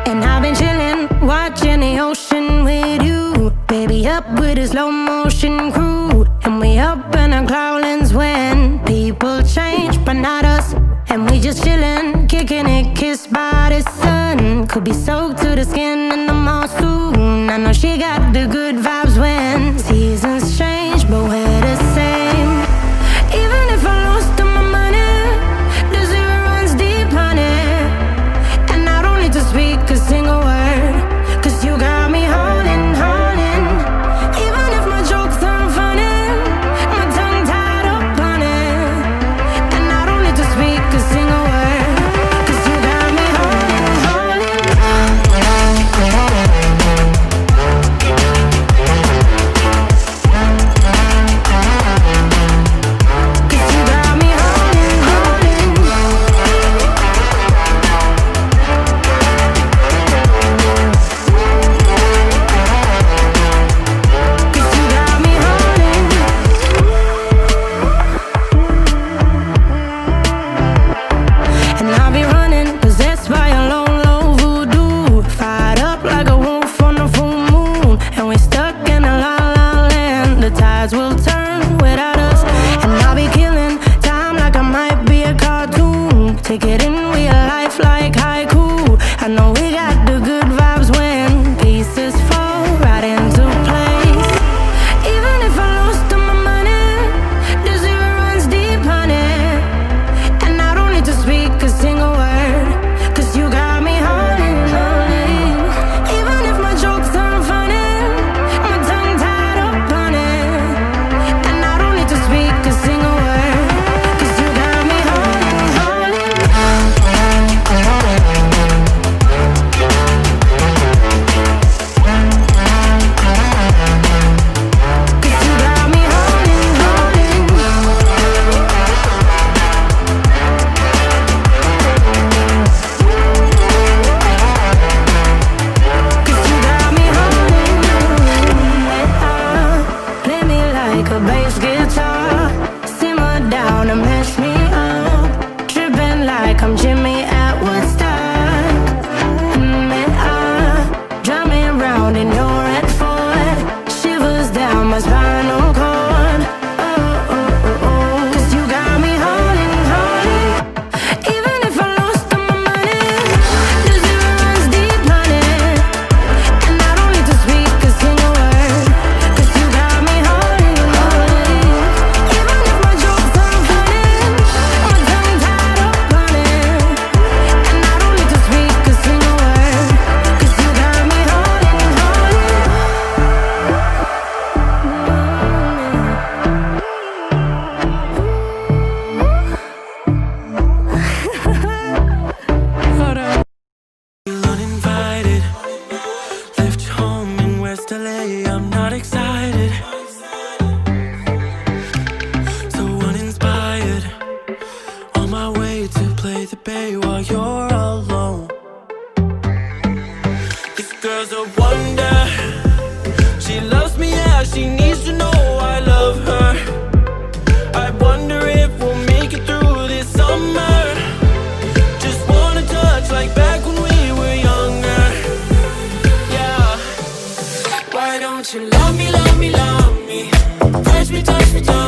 And I've been chillin', watching the ocean with you. Baby, up with a slow motion crew. And we up in our clouds when people change, but not us. And we just chillin', kicking it, kissed by the sun. Could be soaked to the skin in the mall soon. I know she got the good vibes when seasons change, but we're the same. Even if I lost all my money, the zero runs deep, honey. And I don't need to speak a single word, 'cause you got me holding, holding. Even if my jokes aren't funny, my tongue tied up on it. And I don't need to speak a single word, 'cause you got me holding, holding. 'Cause you got me holding, and I'll be running, possessed by a low, low voodoo. Fired up like a wolf on the full moon. And we're stuck in a la la land. The tides will turn without us. And I'll be killing time like I might be a cartoon. Take it in real life like haiku. I know we got the good vibes when pieces fall right into place. Even if I lost all my money, the zero runs deep, honey. And I don't need to speak a single word, 'cause you got me holding, holding. Even if my jokes aren't funny, my tongue tied up on it. And I don't need to speak a single word, 'cause you got me holding, holding. 'Cause you got me holding, play me like a bass guitar, simmer down and mess me up, tripping like I'm Jimmy at Woodstock. Drive me round in your red Ford, shivers down my spinal cord. Oh, oh, oh, oh. 'Cause you got me holding, holding. Even if I lost all my money, the zero runs deep, honey. And I don't need to speak a single word, 'cause you got me holding, holding. Even if my jokes aren't funny, my tongue tied up on it. And I don't need to speak a single word, 'cause you got me holding, holding. Hold on. Uninvited, left home in West LA. I'm not excited, so uninspired. On my way to play the bay while you're alone. This girl's a wonder. She loves me, yeah. She needs to know I love her. I wonder if we'll make it through this summer. Just wanna touch like back when we were younger. Yeah. Why don't you love me, love me, love me? Touch me, touch me, touch me.